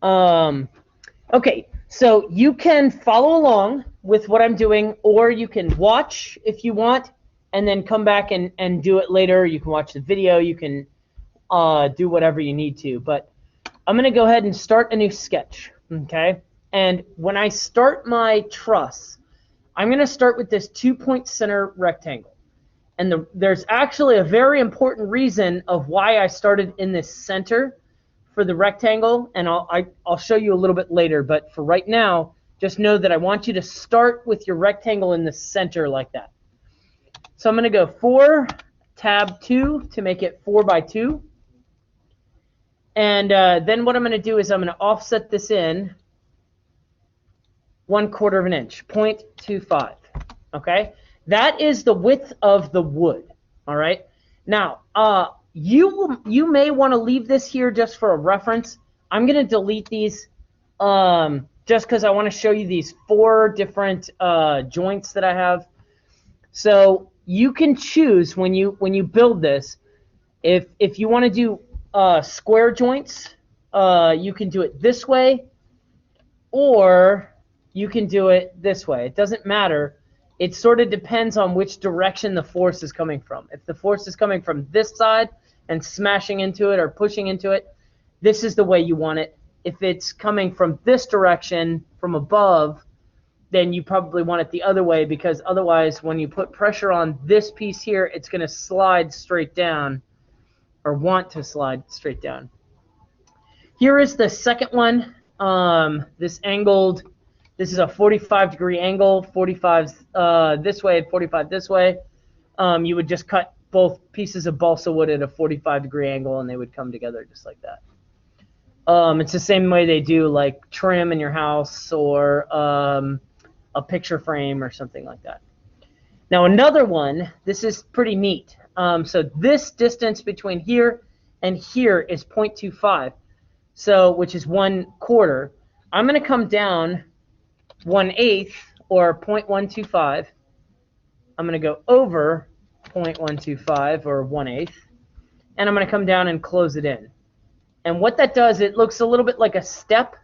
Okay, so you can follow along with what I'm doing, or you can watch if you want, and then come back and do it later. You can watch the video. You can do whatever you need to. But I'm going to go ahead and start a new sketch, okay? And when I start my truss, I'm going to start with this 2-point center rectangle. And there's actually a very important reason of why I started in this center for the rectangle, and I'll show you a little bit later. But for right now, just know that I want you to start with your rectangle in the center like that. So I'm going to go 4, tab 2 to make it 4 by 2. And then what I'm going to do is I'm going to offset this in 1/4 of an inch, 0.25. Okay, that is the width of the wood. All right. Now, you may want to leave this here just for a reference. I'm going to delete these just because I want to show you these 4 different joints that I have. So you can choose when you build this, if you want to do square joints, you can do it this way, or you can do it this way. It doesn't matter. It sort of depends on which direction the force is coming from. If the force is coming from this side and smashing into it or pushing into it, this is the way you want it. If it's coming from this direction, from above, then you probably want it the other way, because otherwise when you put pressure on this piece here, it's going to slide straight down, or want to slide straight down. Here is the second one. This angled, this is a 45-degree angle, 45 this way, 45 this way. You would just cut both pieces of balsa wood at a 45-degree angle, and they would come together just like that. It's the same way they do like trim in your house, or a picture frame or something like that. Now another one, this is pretty neat. So this distance between here and here is 0.25, so which is 1/4. I'm going to come down 1/8, or 0.125. I'm going to go over 0.125, or 1/8, and I'm going to come down and close it in. And what that does, it looks a little bit like a step.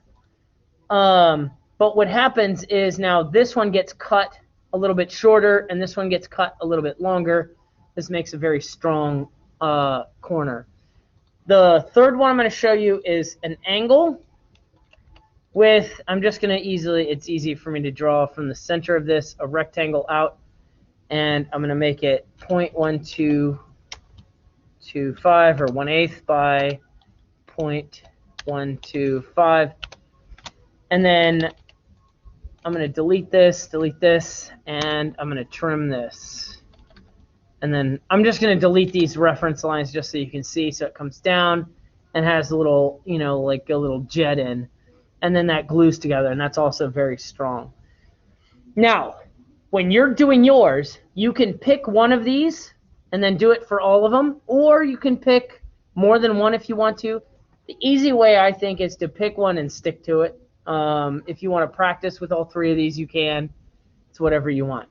But what happens is now this one gets cut a little bit shorter, and this one gets cut a little bit longer. This makes a very strong corner. The third one I'm going to show you is an angle with, I'm just going to it's easy for me to draw from the center of this a rectangle out, and I'm going to make it 0.1225, or 1/8 by 0.125. And then I'm going to delete this, and I'm going to trim this. And then I'm just going to delete these reference lines just so you can see. So it comes down and has a little, like a little jet in. And then that glues together, and that's also very strong. Now, when you're doing yours, you can pick one of these and then do it for all of them, or you can pick more than one if you want to. The easy way, I think, is to pick one and stick to it. If you want to practice with all 3 of these, you can. It's whatever you want.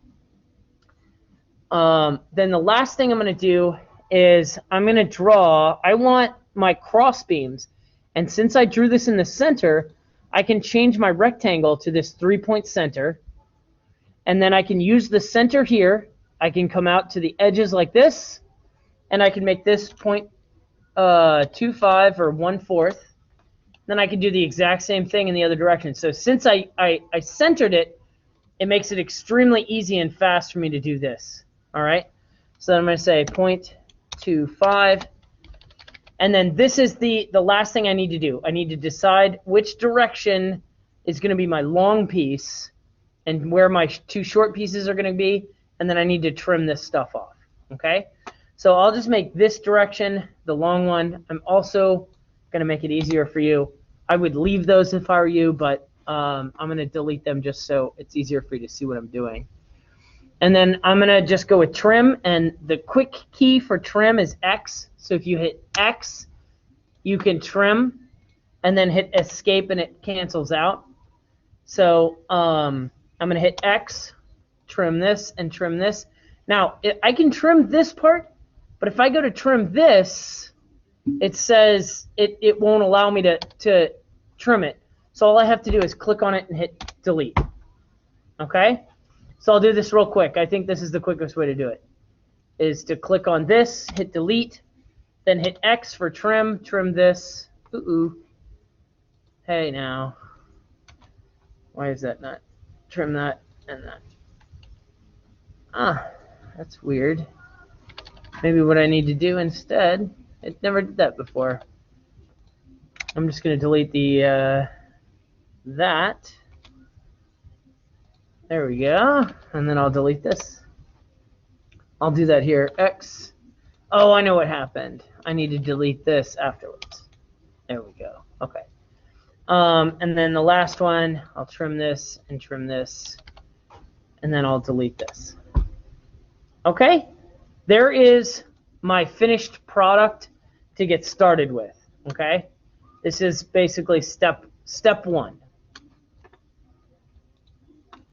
Then the last thing I'm going to do is I'm going to draw, I want my cross beams. And since I drew this in the center, I can change my rectangle to this 3-point center. And then I can use the center here. I can come out to the edges like this, and I can make this 0.25, or 1/4. Then I can do the exact same thing in the other direction. So since I centered it, it makes it extremely easy and fast for me to do this. All right. So I'm going to say 0.25. And then this is the last thing I need to do. I need to decide which direction is going to be my long piece and where my 2 short pieces are going to be. And then I need to trim this stuff off. Okay. So I'll just make this direction the long one. I'm also going to make it easier for you. I would leave those if I were you, but I'm going to delete them just so it's easier for you to see what I'm doing. And then I'm going to just go with trim, and the quick key for trim is X. So if you hit X, you can trim, and then hit escape, and it cancels out. So I'm going to hit X, trim this, and trim this. Now, I can trim this part, but if I go to trim this, it says it won't allow me to trim it. So all I have to do is click on it and hit delete. Okay? So I'll do this real quick. I think this is the quickest way to do it, is to click on this, hit delete, then hit X for trim, trim this. Hey now. Why is that not? Trim that and that. Ah, that's weird. Maybe what I need to do instead, it never did that before. I'm just going to delete the that. There we go. And then I'll delete this. I'll do that here. X. Oh, I know what happened. I need to delete this afterwards. There we go. Okay. And then the last one, I'll trim this and trim this. And then I'll delete this. Okay. There is my finished product to get started with. Okay. This is basically step one.